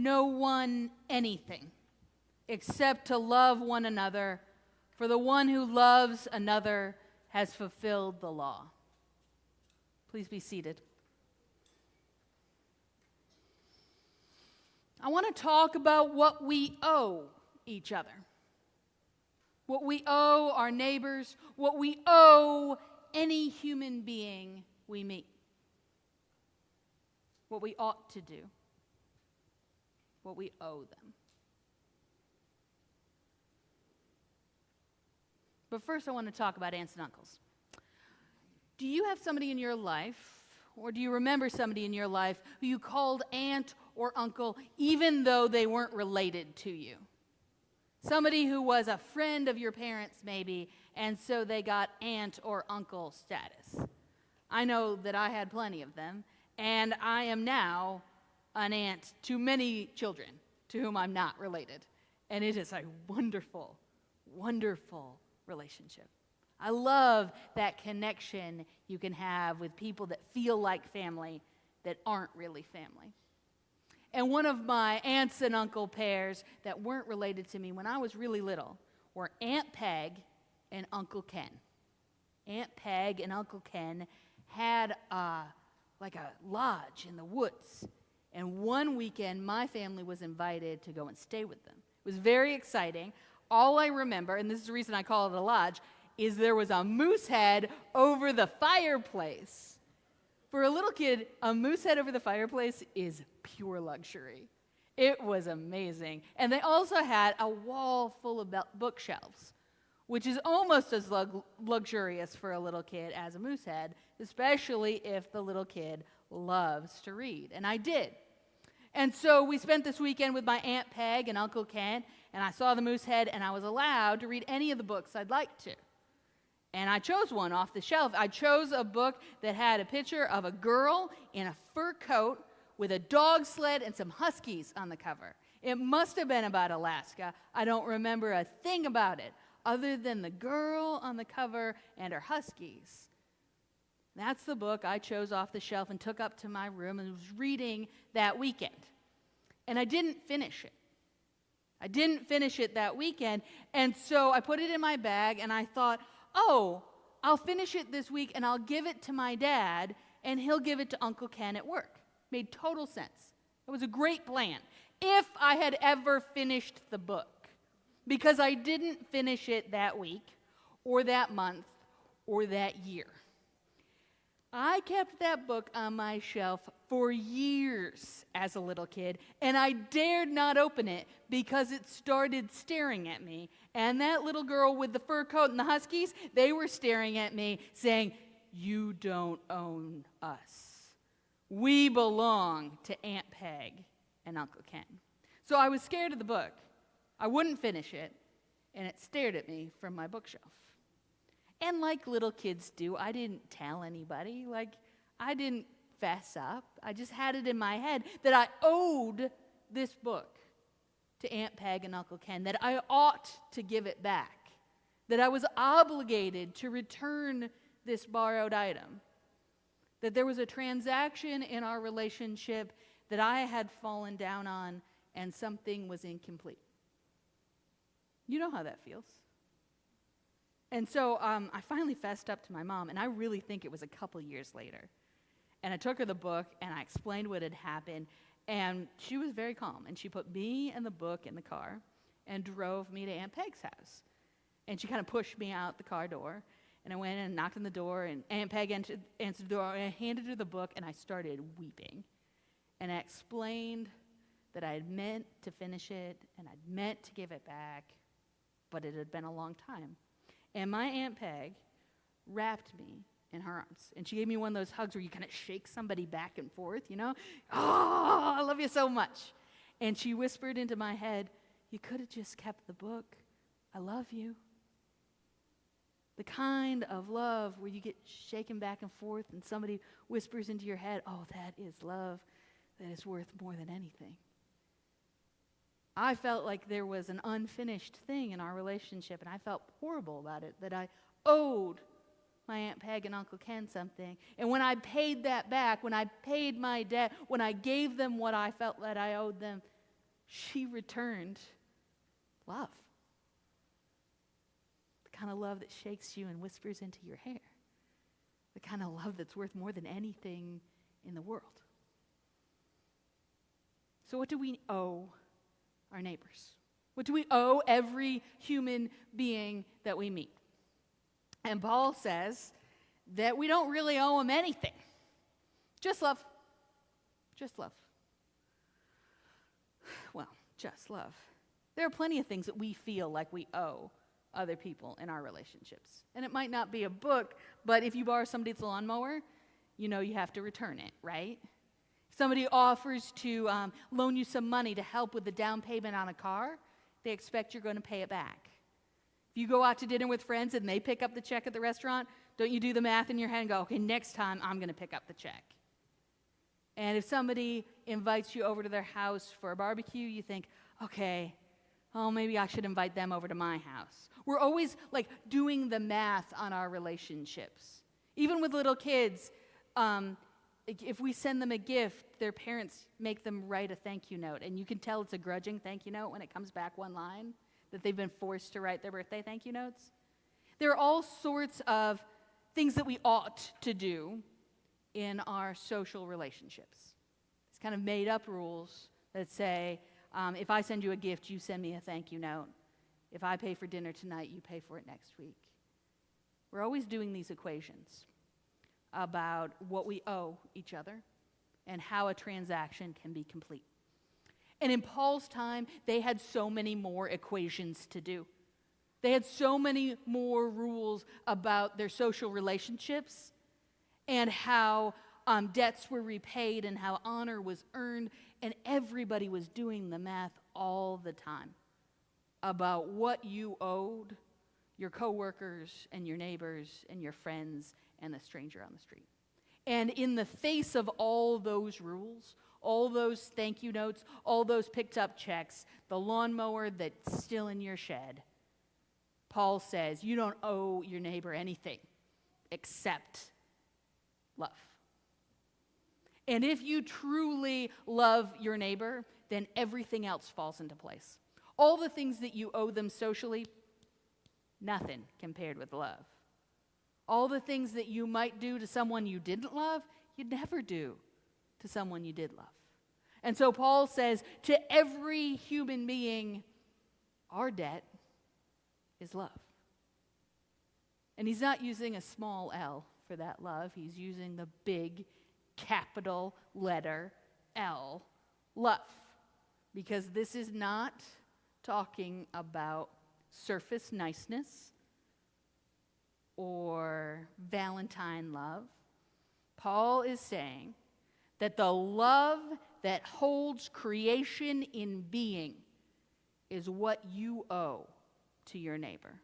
no one anything except to love one another, for the one who loves another has fulfilled the law. Please be seated. I want to talk about what we owe each other. What we owe our neighbors, what we owe any human being we meet. What we ought to do. What we owe them. But first I want to talk about aunts and uncles. Do you have somebody in your life, or do you remember somebody in your life who you called aunt or uncle even though they weren't related to you? Somebody who was a friend of your parents maybe, and so they got aunt or uncle status. I know that I had plenty of them, and I am now an aunt to many children to whom I'm not related. And it is a wonderful, wonderful relationship. I love that connection you can have with people that feel like family that aren't really family. And one of my aunts and uncle pairs that weren't related to me when I was really little were Aunt Peg and Uncle Ken. Aunt Peg and Uncle Ken had like a lodge in the woods. And one weekend, my family was invited to go and stay with them. It was very exciting. All I remember, and this is the reason I call it a lodge, is there was a moose head over the fireplace. For a little kid, a moose head over the fireplace is pure luxury. It was amazing. And they also had a wall full of bookshelves, which is almost as luxurious for a little kid as a moose head, especially if the little kid loves to read. And I did. And so we spent this weekend with my Aunt Peg and Uncle Ken, and I saw the moose head, and I was allowed to read any of the books I'd like to. And I chose one off the shelf. I chose a book that had a picture of a girl in a fur coat with a dog sled and some huskies on the cover. It must have been about Alaska. I don't remember a thing about it other than the girl on the cover and her huskies. That's the book I chose off the shelf and took up to my room and was reading that weekend. And I didn't finish it. I didn't finish it that weekend, and so I put it in my bag, and I thought, oh, I'll finish it this week, and I'll give it to my dad, and he'll give it to Uncle Ken at work. Made total sense. It was a great plan, if I had ever finished the book, because I didn't finish it that week, or that month, or that year. I kept that book on my shelf for years as a little kid, and I dared not open it because it started staring at me. And that little girl with the fur coat and the huskies, they were staring at me saying, "You don't own us. We belong to Aunt Peg and Uncle Ken." So I was scared of the book. I wouldn't finish it, and it stared at me from my bookshelf. And like little kids do, I didn't tell anybody. I didn't fess up. I just had it in my head that I owed this book to Aunt Peg and Uncle Ken, that I ought to give it back, that I was obligated to return this borrowed item, that there was a transaction in our relationship that I had fallen down on and something was incomplete. You know how that feels. And so I finally fessed up to my mom, and I really think it was a couple years later. And I took her the book, and I explained what had happened, and she was very calm. And she put me and the book in the car and drove me to Aunt Peg's house. And she kind of pushed me out the car door, and I went in and knocked on the door, and Aunt Peg answered the door, and I handed her the book, and I started weeping. And I explained that I had meant to finish it, and I'd meant to give it back, but it had been a long time. And my Aunt Peg wrapped me in her arms. And she gave me one of those hugs where you kind of shake somebody back and forth, you know? "Oh, I love you so much." And she whispered into my head, "You could have just kept the book. I love you." The kind of love where you get shaken back and forth and somebody whispers into your head, "Oh, that is love that is worth more than anything." I felt like there was an unfinished thing in our relationship, and I felt horrible about it, that I owed my Aunt Peg and Uncle Ken something. And when I paid that back, when I paid my debt, when I gave them what I felt that I owed them, she returned love. The kind of love that shakes you and whispers into your hair. The kind of love that's worth more than anything in the world. So what do we owe our neighbors? What do we owe every human being that we meet? And Paul says that we don't really owe them anything. Just love. Just love. Well, just love. There are plenty of things that we feel like we owe other people in our relationships. And it might not be a book, but if you borrow somebody's lawnmower, you know you have to return it, right? If somebody offers to loan you some money to help with the down payment on a car, they expect you're going to pay it back. If you go out to dinner with friends and they pick up the check at the restaurant, don't you do the math in your head and go, okay, next time I'm going to pick up the check. And if somebody invites you over to their house for a barbecue, you think, okay, oh, maybe I should invite them over to my house. We're always like doing the math on our relationships. Even with little kids, if we send them a gift, their parents make them write a thank you note. And you can tell it's a grudging thank you note when it comes back one line, that they've been forced to write their birthday thank you notes. There are all sorts of things that we ought to do in our social relationships. It's kind of made up rules that say, if I send you a gift, you send me a thank you note. If I pay for dinner tonight, you pay for it next week. We're always doing these equations about what we owe each other and how a transaction can be complete. And in Paul's time, they had so many more equations to do. They had so many more rules about their social relationships and how debts were repaid and how honor was earned, and everybody was doing the math all the time about what you owed your coworkers and your neighbors and your friends and the stranger on the street. And in the face of all those rules, all those thank you notes, all those picked up checks, the lawnmower that's still in your shed, Paul says you don't owe your neighbor anything except love. And if you truly love your neighbor, then everything else falls into place. All the things that you owe them socially, nothing compared with love. All the things that you might do to someone you didn't love, you'd never do to someone you did love. And so Paul says to every human being, our debt is love. And he's not using a small L for that love. He's using the big capital letter L, love. Because this is not talking about surface niceness or Valentine love. Paul is saying that the love that holds creation in being is what you owe to your neighbor.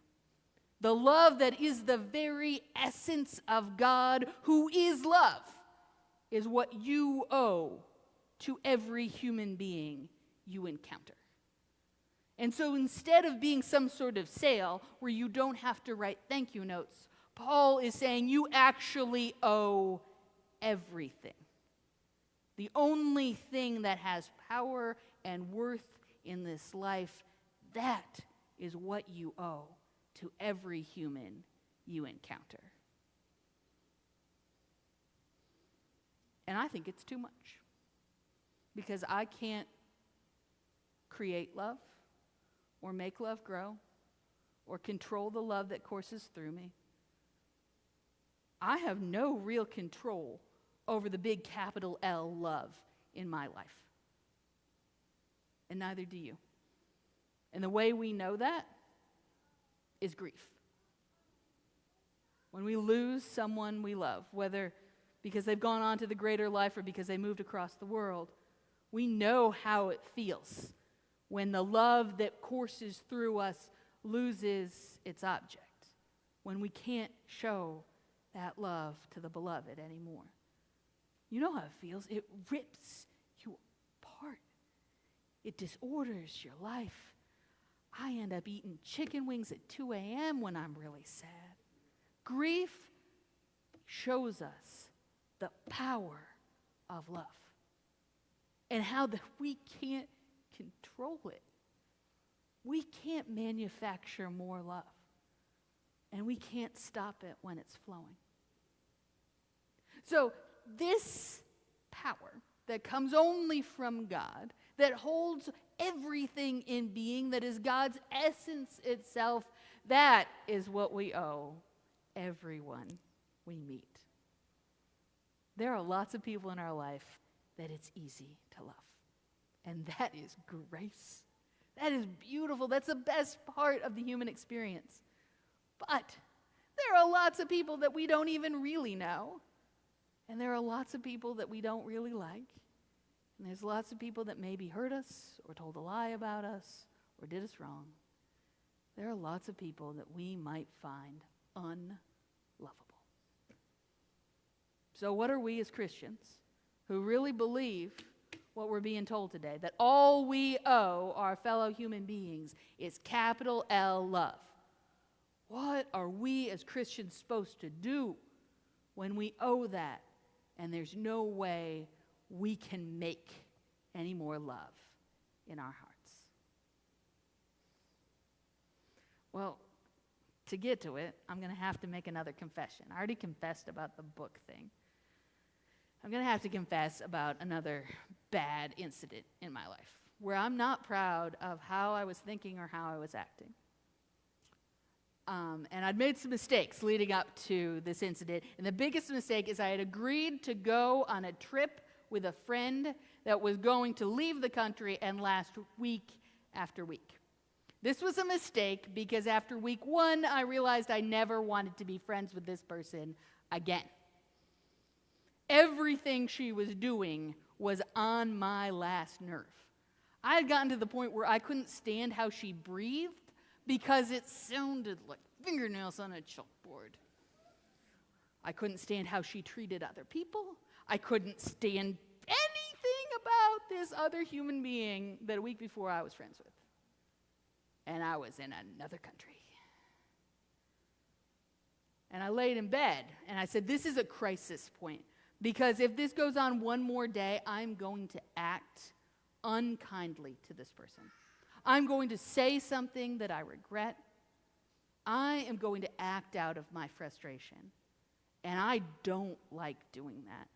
The love that is the very essence of God, who is love, is what you owe to every human being you encounter. And so instead of being some sort of sale where you don't have to write thank you notes, Paul is saying you actually owe everything. The only thing that has power and worth in this life, that is what you owe to every human you encounter. And I think it's too much. Because I can't create love or make love grow or control the love that courses through me. I have no real control over the big capital L love in my life. And neither do you. And the way we know that is grief. When we lose someone we love, whether because they've gone on to the greater life or because they moved across the world, we know how it feels when the love that courses through us loses its object, when we can't show that love to the beloved anymore. You know how it feels. It rips you apart. It disorders your life. I end up eating chicken wings at 2 a.m. when I'm really sad. Grief shows us the power of love and how that we can't control it. We can't manufacture more love. And we can't stop it when it's flowing. So this power that comes only from God, that holds everything in being, that is God's essence itself, that is what we owe everyone we meet. There are lots of people in our life that it's easy to love. And that is grace. That is beautiful. That's the best part of the human experience. But there are lots of people that we don't even really know. And there are lots of people that we don't really like. And there's lots of people that maybe hurt us or told a lie about us or did us wrong. There are lots of people that we might find unlovable. So what are we as Christians who really believe what we're being told today, that all we owe our fellow human beings is capital L love? What are we as Christians supposed to do when we owe that and there's no way we can make any more love in our hearts? Well, to get to it, I'm going to have to make another confession. I already confessed about the book thing. I'm going to have to confess about another bad incident in my life where I'm not proud of how I was thinking or how I was acting. And I'd made some mistakes leading up to this incident. And the biggest mistake is I had agreed to go on a trip with a friend that was going to leave the country and last week after week. This was a mistake because after week 1, I realized I never wanted to be friends with this person again. Everything she was doing was on my last nerve. I had gotten to the point where I couldn't stand how she breathed because it sounded like fingernails on a chalkboard. I couldn't stand how she treated other people. I couldn't stand anything about this other human being that a week before I was friends with. And I was in another country. And I laid in bed and I said, this is a crisis point. Because if this goes on one more day, I'm going to act unkindly to this person. I'm going to say something that I regret. I am going to act out of my frustration. And I don't like doing that.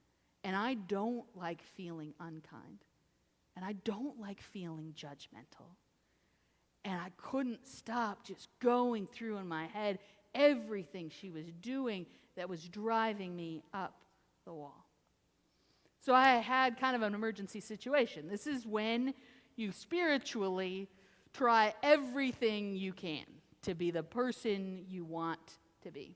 And I don't like feeling unkind. And I don't like feeling judgmental. And I couldn't stop just going through in my head everything she was doing that was driving me up the wall. So I had kind of an emergency situation. This is when you spiritually try everything you can to be the person you want to be.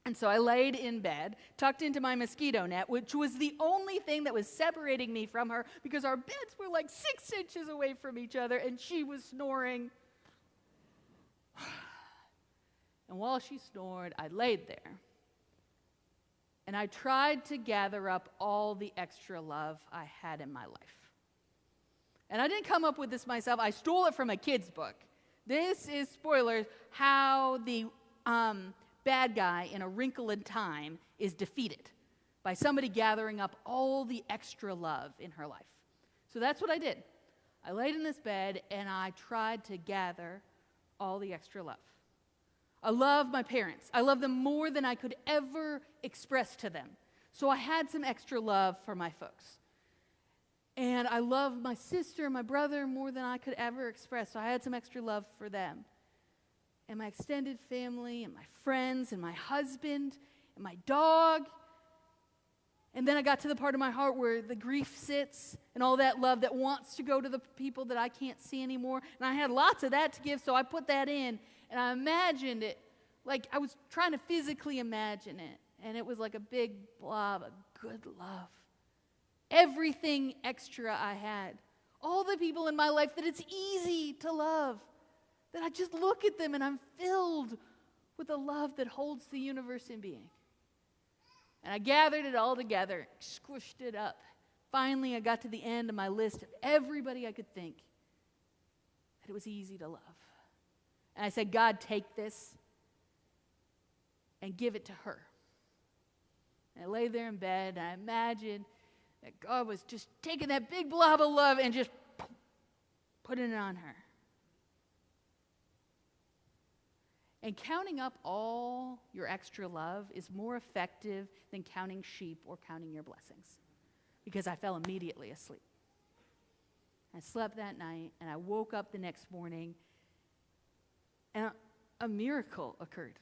And so I laid in bed, tucked into my mosquito net, which was the only thing that was separating me from her because our beds were like 6 inches away from each other and she was snoring. And while she snored, I laid there. And I tried to gather up all the extra love I had in my life. And I didn't come up with this myself. I stole it from a kid's book. This is, spoilers, how the bad guy in A Wrinkle in Time is defeated by somebody gathering up all the extra love in her life. So that's what I did. I laid in this bed and I tried to gather all the extra love. I love my parents. I love them more than I could ever express to them. So I had some extra love for my folks. And I love my sister and my brother more than I could ever express. So I had some extra love for them. And my extended family and my friends and my husband and my dog. And then I got to the part of my heart where the grief sits and all that love that wants to go to the people that I can't see anymore. And I had lots of that to give, so I put that in. And I imagined it, like I was trying to physically imagine it. And it was like a big blob of good love. Everything extra I had. All the people in my life that it's easy to love. That I just look at them and I'm filled with the love that holds the universe in being. And I gathered it all together, squished it up. Finally, I got to the end of my list of everybody I could think that it was easy to love. And I said, God, take this and give it to her. And I lay there in bed, and I imagined that God was just taking that big blob of love and just putting it on her. And counting up all your extra love is more effective than counting sheep or counting your blessings. Because I fell immediately asleep. I slept that night, and I woke up the next morning, and a miracle occurred.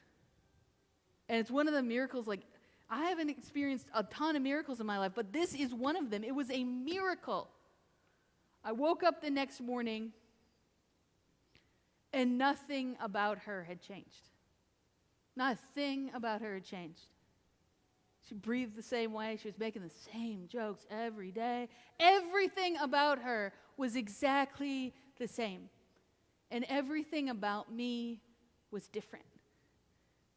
And it's one of the miracles, like, I haven't experienced a ton of miracles in my life, but this is one of them. It was a miracle. I woke up the next morning, and nothing about her had changed. Not a thing about her had changed. She breathed the same way. She was making the same jokes every day. Everything about her was exactly the same. And everything about me was different.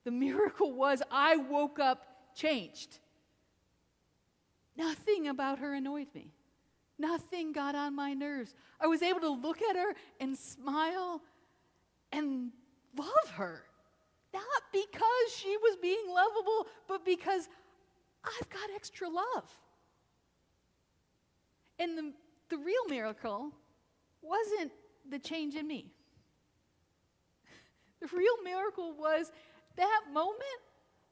The miracle was I woke up changed. Nothing about her annoyed me. Nothing got on my nerves. I was able to look at her and smile and love her. Not because she was being lovable, but because I've got extra love. And the real miracle wasn't the change in me. The real miracle was that moment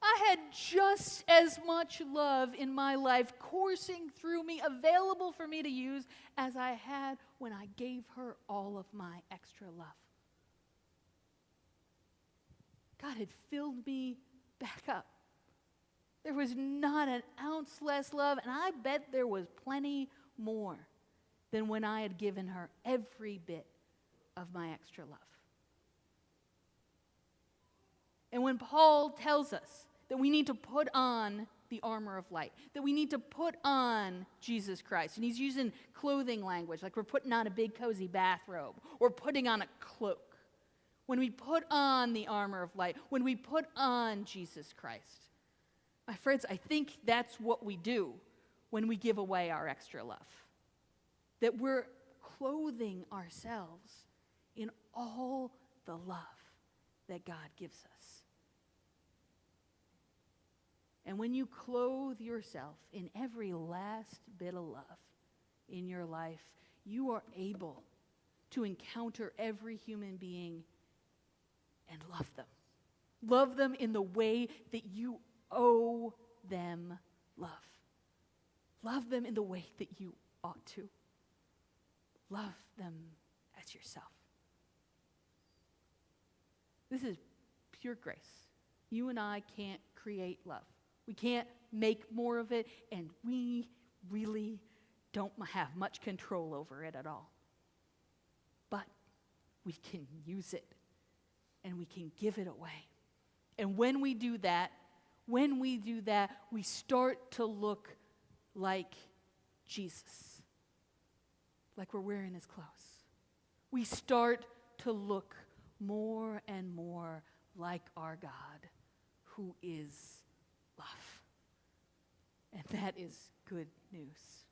I had just as much love in my life coursing through me, available for me to use, as I had when I gave her all of my extra love. God had filled me back up. There was not an ounce less love, and I bet there was plenty more than when I had given her every bit of my extra love. And when Paul tells us that we need to put on the armor of light, that we need to put on Jesus Christ, and he's using clothing language, like we're putting on a big cozy bathrobe or putting on a cloak. When we put on the armor of light, when we put on Jesus Christ, my friends, I think that's what we do when we give away our extra love. That we're clothing ourselves in all the love that God gives us. And when you clothe yourself in every last bit of love in your life, you are able to encounter every human being and love them. Love them in the way that you owe them love. Love them in the way that you ought to. Love them as yourself. This is pure grace. You and I can't create love. We can't make more of it, and we really don't have much control over it at all. But we can use it, and we can give it away. And when we do that, we start to look like Jesus, like we're wearing his clothes. We start to look more and more like our God, who is love. And that is good news.